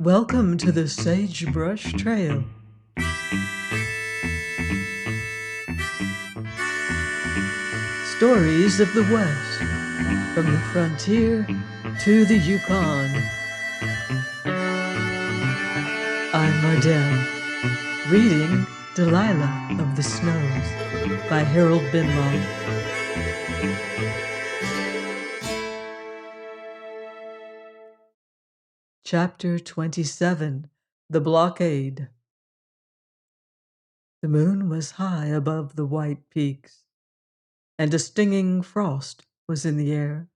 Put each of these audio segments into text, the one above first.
Welcome to the Sagebrush Trail. Stories of the West, from the frontier to the Yukon. I'm Mardell, reading Delilah of the Snows by Harold Binlow. Chapter 27, The Blockade. The moon was high above the white peaks, and a stinging frost was in the air.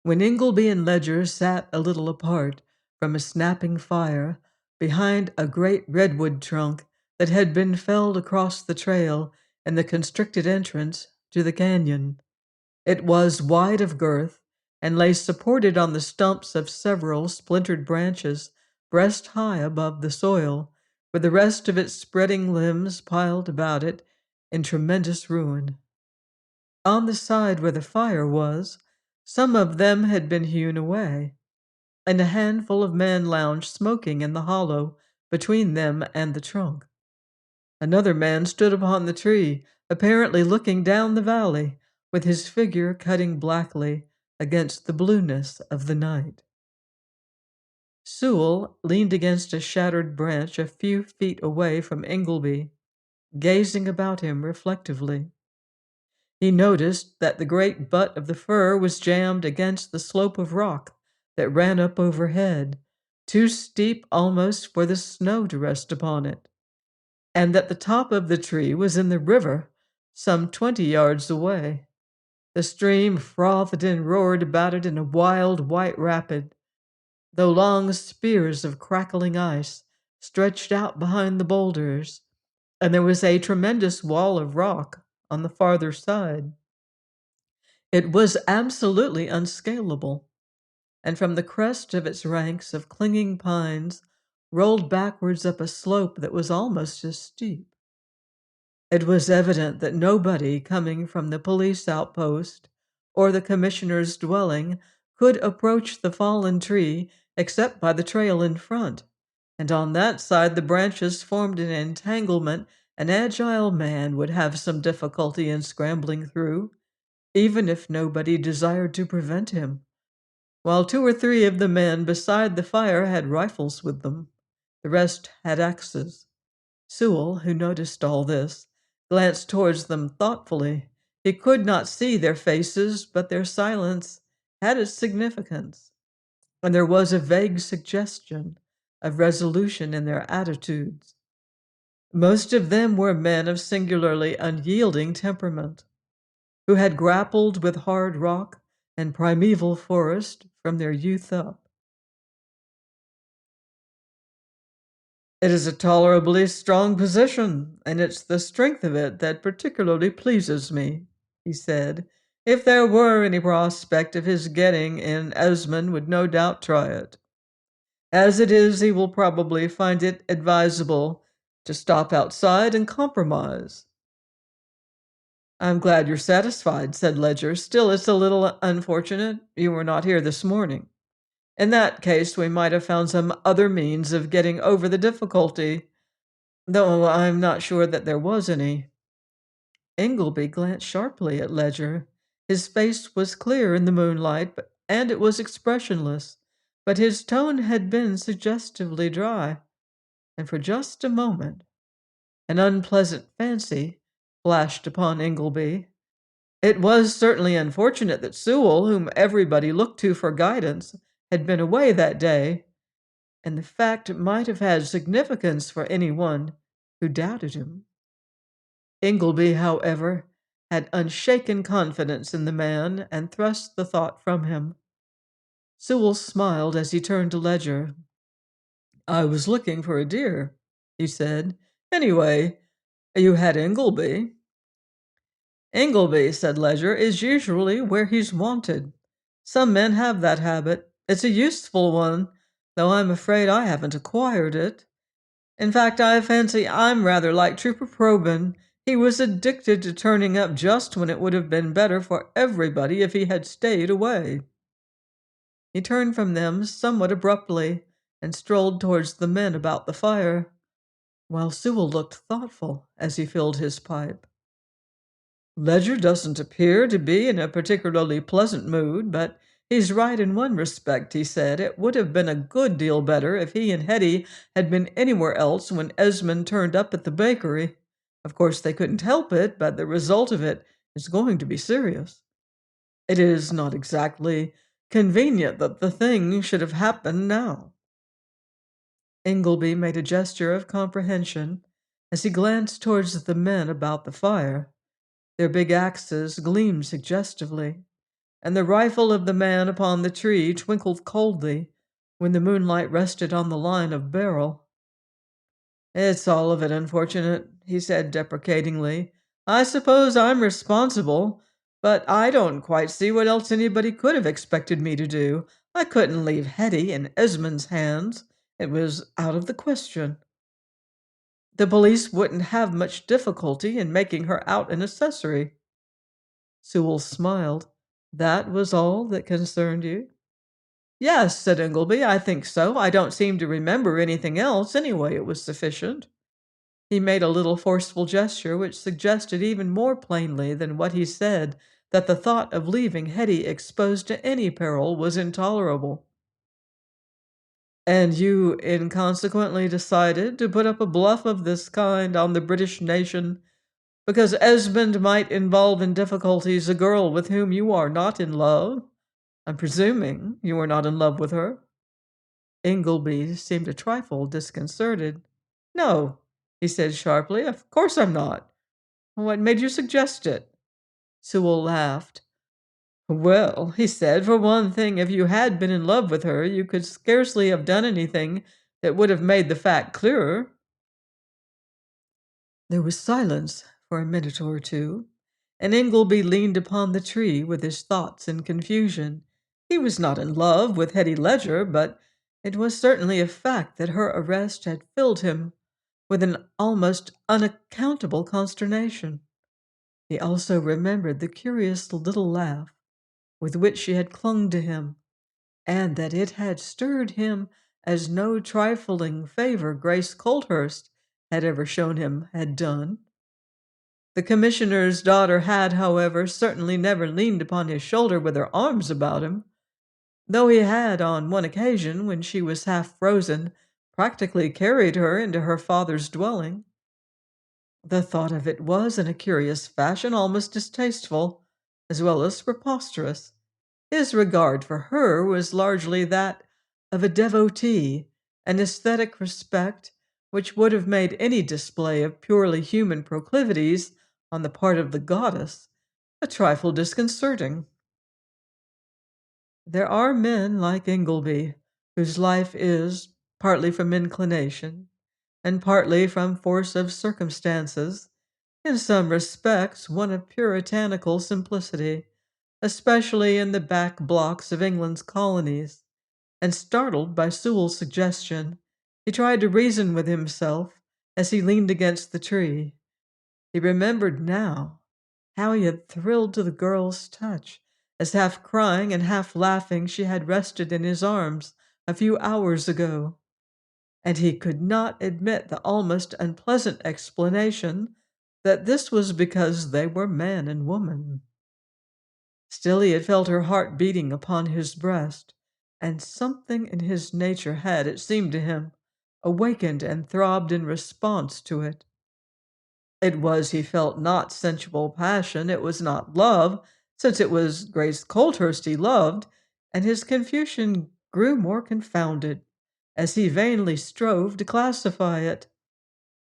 When Ingleby and Ledger sat a little apart from a snapping fire behind a great redwood trunk that had been felled across the trail in the constricted entrance to the canyon. It was wide of girth and lay supported on the stumps of several splintered branches breast high above the soil, with the rest of its spreading limbs piled about it in tremendous ruin. On the side where the fire was, some of them had been hewn away, and a handful of men lounged smoking in the hollow between them and the trunk. Another man stood upon the tree, apparently looking down the valley, with his figure cutting blackly against the blueness of the night. Sewell leaned against a shattered branch a few feet away from Ingleby, gazing about him reflectively. He noticed that the great butt of the fir was jammed against the slope of rock that ran up overhead, too steep almost for the snow to rest upon it, and that the top of the tree was in the river some 20 yards away. The stream frothed and roared about it in a wild white rapid, though long spears of crackling ice stretched out behind the boulders, and there was a tremendous wall of rock on the farther side. It was absolutely unscalable, and from the crest of its ranks of clinging pines rolled backwards up a slope that was almost as steep. It was evident that nobody coming from the police outpost or the commissioner's dwelling could approach the fallen tree except by the trail in front, and on that side the branches formed an entanglement an agile man would have some difficulty in scrambling through, even if nobody desired to prevent him, while 2 or 3 of the men beside the fire had rifles with them. The rest had axes. Sewell, who noticed all this, glanced towards them thoughtfully. He could not see their faces, but their silence had its significance, and there was a vague suggestion of resolution in their attitudes. Most of them were men of singularly unyielding temperament, who had grappled with hard rock and primeval forest from their youth up. It is a tolerably strong position, and it's the strength of it that particularly pleases me, he said. If there were any prospect of his getting in, Esmond would no doubt try it. As it is, he will probably find it advisable to stop outside and compromise. I'm glad you're satisfied, said Ledger. Still, it's a little unfortunate you were not here this morning. In that case, we might have found some other means of getting over the difficulty, though I'm not sure that there was any. Ingleby glanced sharply at Ledger. His face was clear in the moonlight, and it was expressionless, but his tone had been suggestively dry, and for just a moment an unpleasant fancy flashed upon Ingleby. It was certainly unfortunate that Sewell, whom everybody looked to for guidance, had been away that day, and the fact might have had significance for anyone who doubted him. Ingleby, however, had unshaken confidence in the man and thrust the thought from him. Sewell smiled as he turned to Ledger. I was looking for a deer, he said. Anyway, you had Ingleby. Ingleby, said Ledger, is usually where he's wanted. Some men have that habit. It's a useful one, though I'm afraid I haven't acquired it. In fact, I fancy I'm rather like Trooper Probyn. He was addicted to turning up just when it would have been better for everybody if he had stayed away. He turned from them somewhat abruptly and strolled towards the men about the fire, while Sewell looked thoughtful as he filled his pipe. Ledger doesn't appear to be in a particularly pleasant mood, but he's right in one respect, he said. It would have been a good deal better if he and Hetty had been anywhere else when Esmond turned up at the bakery. Of course, they couldn't help it, but the result of it is going to be serious. It is not exactly convenient that the thing should have happened now. Ingleby made a gesture of comprehension as he glanced towards the men about the fire. Their big axes gleamed suggestively, and the rifle of the man upon the tree twinkled coldly when the moonlight rested on the line of barrel. "It's all of it unfortunate," he said deprecatingly. "I suppose I'm responsible, but I don't quite see what else anybody could have expected me to do. I couldn't leave Hetty in Esmond's hands. It was out of the question. The police wouldn't have much difficulty in making her out an accessory." Sewell smiled. "That was all that concerned you?" "Yes," said Ingleby, "I think so. I don't seem to remember anything else. Anyway, it was sufficient." He made a little forceful gesture which suggested even more plainly than what he said that the thought of leaving Hetty exposed to any peril was intolerable. "And you inconsequently decided to put up a bluff of this kind on the British nation because Esmond might involve in difficulties a girl with whom you are not in love? I'm presuming you are not in love with her?" Ingleby seemed a trifle disconcerted. "No," he said sharply. "Of course I'm not. What made you suggest it?" Sewell laughed. "Well," he said, "for one thing, if you had been in love with her, you could scarcely have done anything that would have made the fact clearer." There was silence for a minute or two, and Ingleby leaned upon the tree with his thoughts in confusion. He was not in love with Hetty Ledger, but it was certainly a fact that her arrest had filled him with an almost unaccountable consternation. He also remembered the curious little laugh with which she had clung to him, and that it had stirred him as no trifling favor Grace Colthurst had ever shown him had done. The commissioner's daughter had, however, certainly never leaned upon his shoulder with her arms about him, though he had, on one occasion, when she was half frozen, practically carried her into her father's dwelling. The thought of it was, in a curious fashion, almost distasteful, as well as preposterous. His regard for her was largely that of a devotee, an aesthetic respect which would have made any display of purely human proclivities on the part of the goddess a trifle disconcerting. There are men like Ingleby, whose life is, partly from inclination, and partly from force of circumstances, in some respects one of puritanical simplicity, especially in the back blocks of England's colonies, and startled by Sewell's suggestion, he tried to reason with himself as he leaned against the tree. He remembered now how he had thrilled to the girl's touch, as half crying and half laughing she had rested in his arms a few hours ago, and he could not admit the almost unpleasant explanation that this was because they were man and woman. Still, he had felt her heart beating upon his breast, and something in his nature had, it seemed to him, awakened and throbbed in response to it. It was, he felt, not sensual passion, it was not love, since it was Grace Colthurst he loved, and his confusion grew more confounded as he vainly strove to classify it.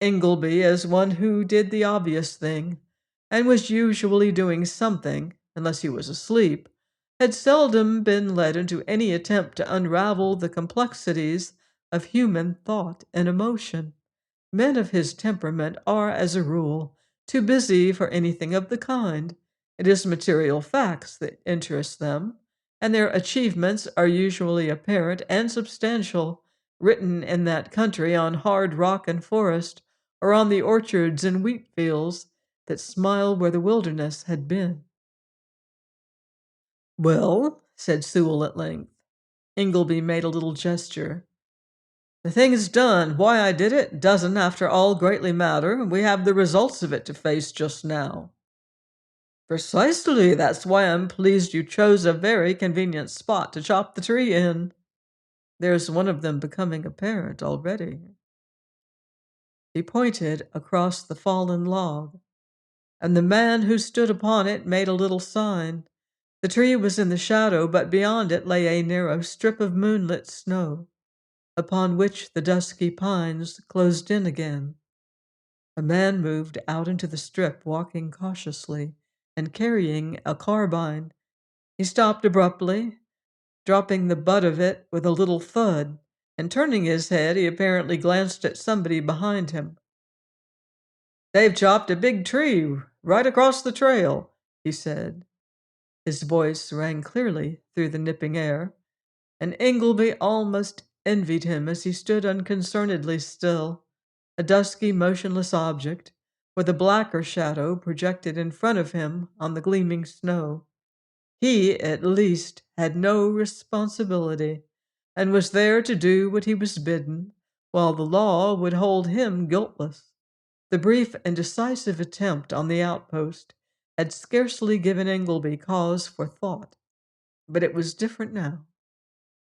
Ingleby, as one who did the obvious thing, and was usually doing something, unless he was asleep, had seldom been led into any attempt to unravel the complexities of human thought and emotion. Men of his temperament are, as a rule, too busy for anything of the kind. It is material facts that interest them, and their achievements are usually apparent and substantial, written in that country on hard rock and forest, or on the orchards and wheat fields that smile where the wilderness had been. "Well," said Sewell at length. Ingleby made a little gesture. The thing is done. Why I did it doesn't, after all, greatly matter. We have the results of it to face just now. Precisely. That's why I'm pleased you chose a very convenient spot to chop the tree in. There's one of them becoming apparent already. He pointed across the fallen log, and the man who stood upon it made a little sign. The tree was in the shadow, but beyond it lay a narrow strip of moonlit snow, upon which the dusky pines closed in again. A man moved out into the strip, walking cautiously and carrying a carbine. He stopped abruptly, dropping the butt of it with a little thud, and turning his head, he apparently glanced at somebody behind him. "They've chopped a big tree right across the trail," he said. His voice rang clearly through the nipping air, and Ingleby almost envied him as he stood unconcernedly still, a dusky, motionless object, with a blacker shadow projected in front of him on the gleaming snow. He, at least, had no responsibility, and was there to do what he was bidden, while the law would hold him guiltless. The brief and decisive attempt on the outpost had scarcely given Ingleby cause for thought, but it was different now.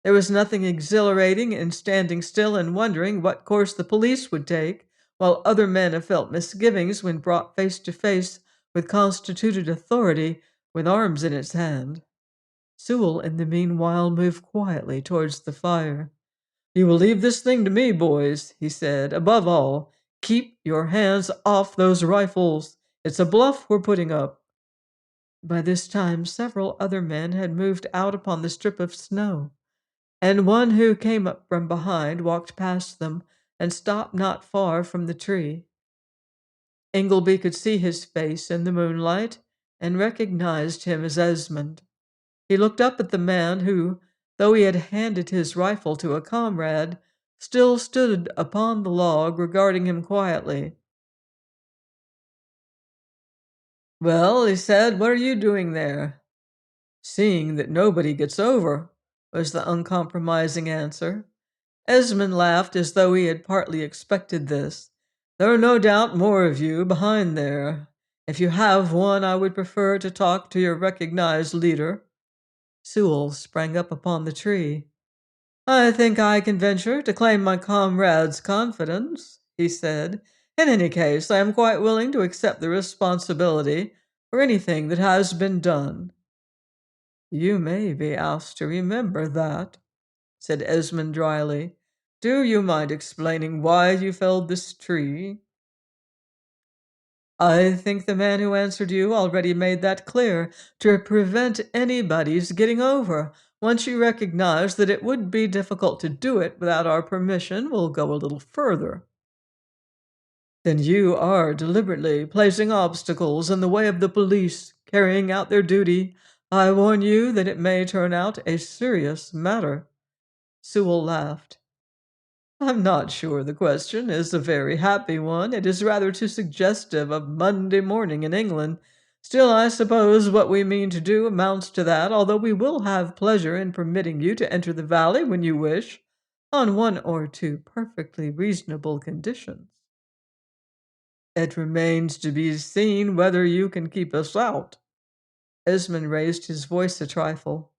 There was nothing exhilarating in standing still and wondering what course the police would take, while other men have felt misgivings when brought face to face with constituted authority with arms in its hand. Sewell, in the meanwhile, moved quietly towards the fire. "You will leave this thing to me, boys," he said. "Above all, keep your hands off those rifles. It's a bluff we're putting up." By this time, several other men had moved out upon the strip of snow, and one who came up from behind walked past them and stopped not far from the tree. Ingleby could see his face in the moonlight and recognized him as Esmond. He looked up at the man who, though he had handed his rifle to a comrade, still stood upon the log regarding him quietly. "Well," he said, "what are you doing there?" "Seeing that nobody gets over," was the uncompromising answer. Esmond laughed as though he had partly expected this. "There are no doubt more of you behind there. If you have one, I would prefer to talk to your recognized leader." Sewell sprang up upon the tree. "I think I can venture to claim my comrade's confidence," he said. "In any case, I am quite willing to accept the responsibility for anything that has been done." "You may be asked to remember that," said Esmond dryly. "Do you mind explaining why you felled this tree?" "I think the man who answered you already made that clear, to prevent anybody's getting over. Once you recognize that it would be difficult to do it without our permission, we'll go a little further." "Then you are deliberately placing obstacles in the way of the police carrying out their duty. I warn you that it may turn out a serious matter." Sewell laughed. "I'm not sure the question is a very happy one. It is rather too suggestive of Monday morning in England. Still, I suppose what we mean to do amounts to that, although we will have pleasure in permitting you to enter the valley when you wish, on one or two perfectly reasonable conditions. It remains to be seen whether you can keep us out." Esmond raised his voice a trifle.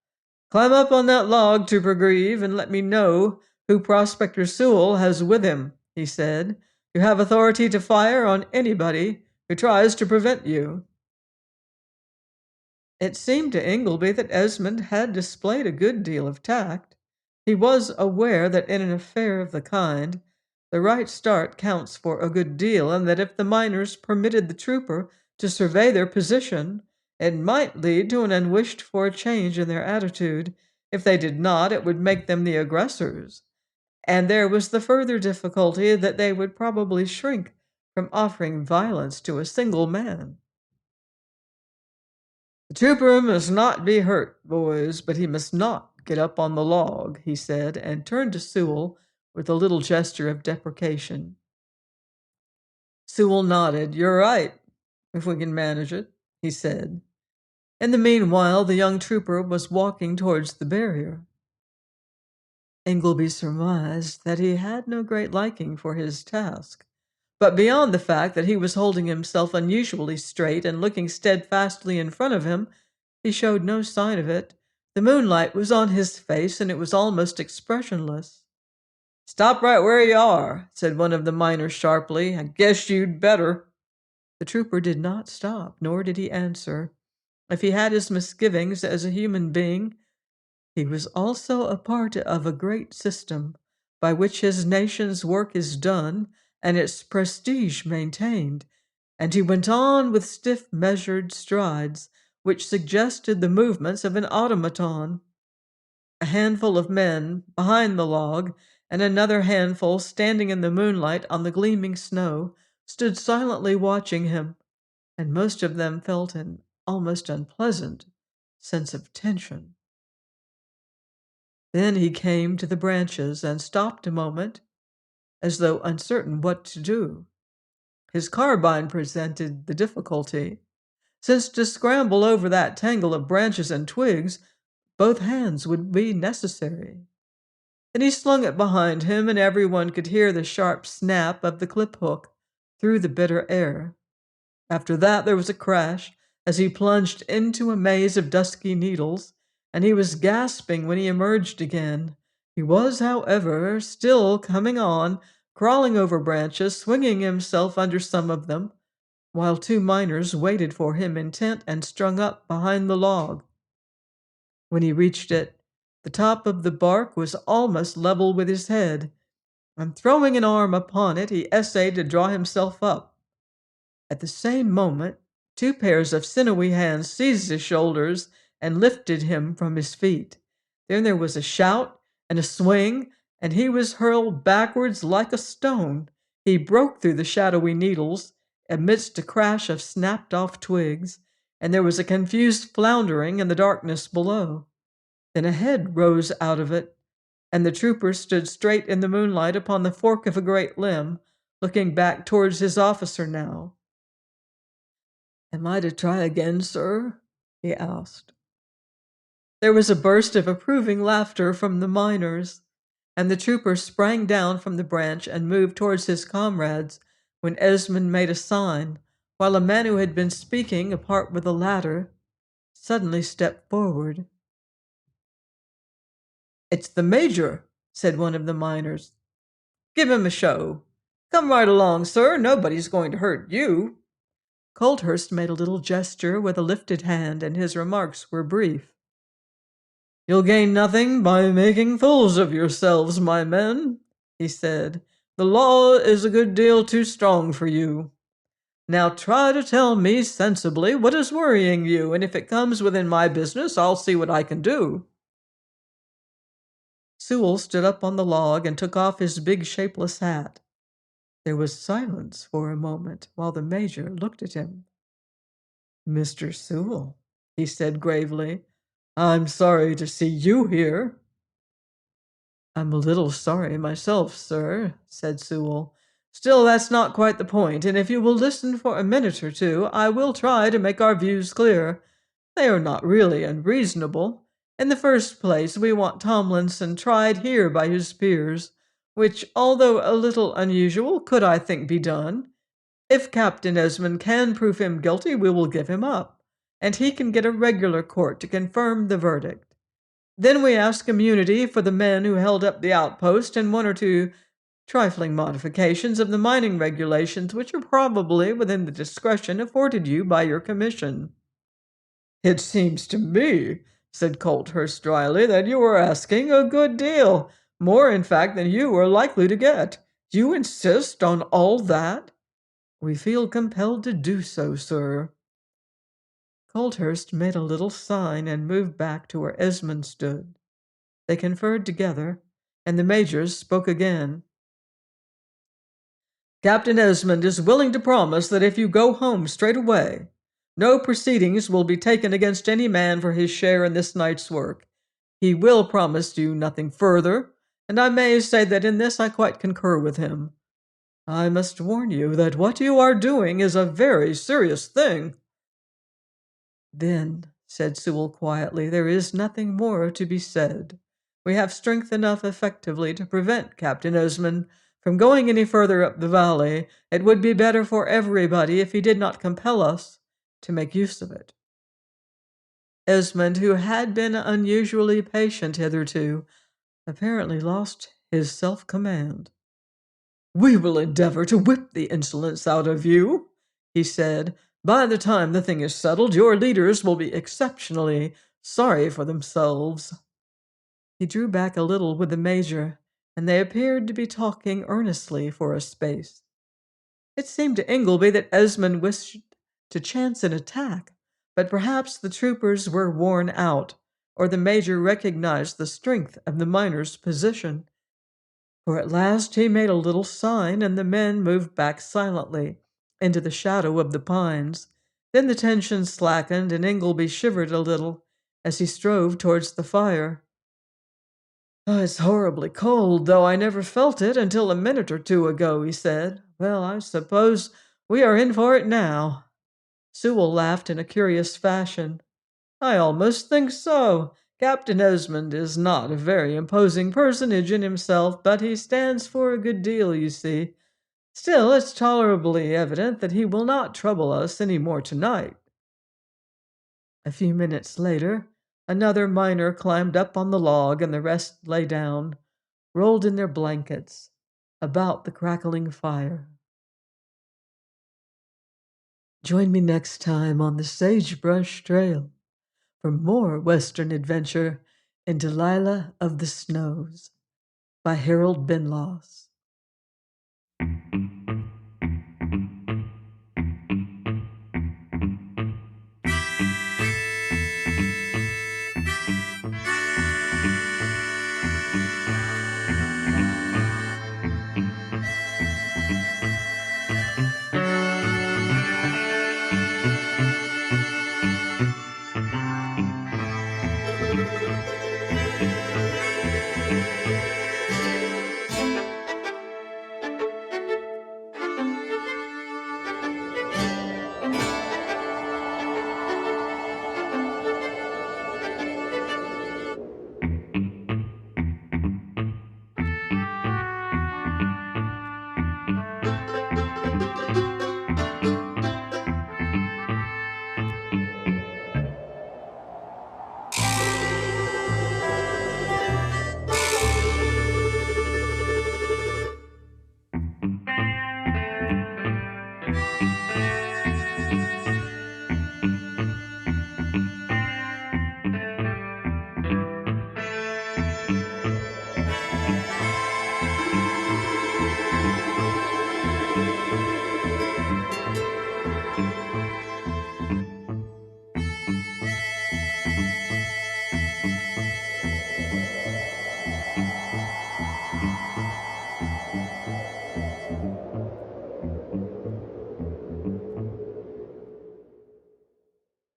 "Climb up on that log, Tuppergrave, and let me know who Prospector Sewell has with him," he said. "You have authority to fire on anybody who tries to prevent you." It seemed to Ingleby that Esmond had displayed a good deal of tact. He was aware that in an affair of the kind, the right start counts for a good deal, and that if the miners permitted the trooper to survey their position, it might lead to an unwished-for change in their attitude. If they did not, it would make them the aggressors, and there was the further difficulty that they would probably shrink from offering violence to a single man. "The trooper must not be hurt, boys, but he must not get up on the log," he said, and turned to Sewell with a little gesture of deprecation. Sewell nodded. "You're right, if we can manage it," he said. In the meanwhile, the young trooper was walking towards the barrier. Ingleby surmised that he had no great liking for his task, but beyond the fact that he was holding himself unusually straight and looking steadfastly in front of him, he showed no sign of it. The moonlight was on his face, and it was almost expressionless. "Stop right where you are," said one of the miners sharply. "I guess you'd better." The trooper did not stop, nor did he answer. If he had his misgivings as a human being, he was also a part of a great system by which his nation's work is done and its prestige maintained, and he went on with stiff, measured strides which suggested the movements of an automaton. A handful of men behind the log and another handful standing in the moonlight on the gleaming snow stood silently watching him, and most of them felt an almost unpleasant sense of tension. Then he came to the branches and stopped a moment, as though uncertain what to do. His carbine presented the difficulty, since to scramble over that tangle of branches and twigs, both hands would be necessary. Then he slung it behind him, and everyone could hear the sharp snap of the clip hook through the bitter air. After that, there was a crash as he plunged into a maze of dusky needles, and he was gasping when he emerged again. He was, however, still coming on, crawling over branches, swinging himself under some of them, while two miners waited for him intent and strung up behind the log. When he reached it, the top of the bark was almost level with his head, and throwing an arm upon it, he essayed to draw himself up. At the same moment, two pairs of sinewy hands seized his shoulders and lifted him from his feet. Then there was a shout and a swing, and he was hurled backwards like a stone. He broke through the shadowy needles amidst a crash of snapped-off twigs, and there was a confused floundering in the darkness below. Then a head rose out of it, and the trooper stood straight in the moonlight upon the fork of a great limb, looking back towards his officer now. "Am I to try again, sir?" he asked. There was a burst of approving laughter from the miners, and the trooper sprang down from the branch and moved towards his comrades when Esmond made a sign, while a man who had been speaking apart with the latter suddenly stepped forward. "It's the Major," said one of the miners. "Give him a show. Come right along, sir. Nobody's going to hurt you." Colthurst made a little gesture with a lifted hand, and his remarks were brief. "You'll gain nothing by making fools of yourselves, my men," he said. "The law is a good deal too strong for you. Now try to tell me sensibly what is worrying you, and if it comes within my business, I'll see what I can do." Sewell stood up on the log and took off his big shapeless hat. There was silence for a moment while the Major looked at him. "Mr. Sewell," he said gravely, "I'm sorry to see you here." "I'm a little sorry myself, sir," said Sewell. "Still, that's not quite the point, and if you will listen for a minute or two, I will try to make our views clear. They are not really unreasonable. In the first place, we want Tomlinson tried here by his peers, which, although a little unusual, could, I think, be done. If Captain Esmond can prove him guilty, we will give him up, and he can get a regular court to confirm the verdict. Then we ask immunity for the men who held up the outpost and one or two trifling modifications of the mining regulations which are probably within the discretion afforded you by your commission." "It seems to me," said Colthurst dryly, "that you are asking a good deal, more in fact than you are likely to get. You insist on all that?" "We feel compelled to do so, sir." Colthurst made a little sign and moved back to where Esmond stood. They conferred together, and the Major spoke again. "Captain Esmond is willing to promise that if you go home straight away, no proceedings will be taken against any man for his share in this night's work. He will promise you nothing further, and I may say that in this I quite concur with him. I must warn you that what you are doing is a very serious thing." "Then," said Sewell quietly, "there is nothing more to be said. We have strength enough effectively to prevent Captain Osmond from going any further up the valley. It would be better for everybody if he did not compel us to make use of it." Esmond, who had been unusually patient hitherto, apparently lost his self-command. "We will endeavor to whip the insolence out of you," he said. "By the time the thing is settled, your leaders will be exceptionally sorry for themselves." He drew back a little with the Major, and they appeared to be talking earnestly for a space. It seemed to Ingleby that Esmond wished to chance an attack, but perhaps the troopers were worn out, or the Major recognized the strength of the miner's position. For at last he made a little sign, and the men moved back silently into the shadow of the pines. Then the tension slackened, and Ingleby shivered a little as he strove towards the fire. "Oh, it's horribly cold, though I never felt it until a minute or two ago," he said. "Well, I suppose we are in for it now." Sewell laughed in a curious fashion. "I almost think so. Captain Esmond is not a very imposing personage in himself, but he stands for a good deal, you see. Still, it's tolerably evident that he will not trouble us any more tonight." A few minutes later, another miner climbed up on the log, and the rest lay down, rolled in their blankets, about the crackling fire. Join me next time on the Sagebrush Trail for more Western adventure in Delilah of the Snows by Harold Benloss.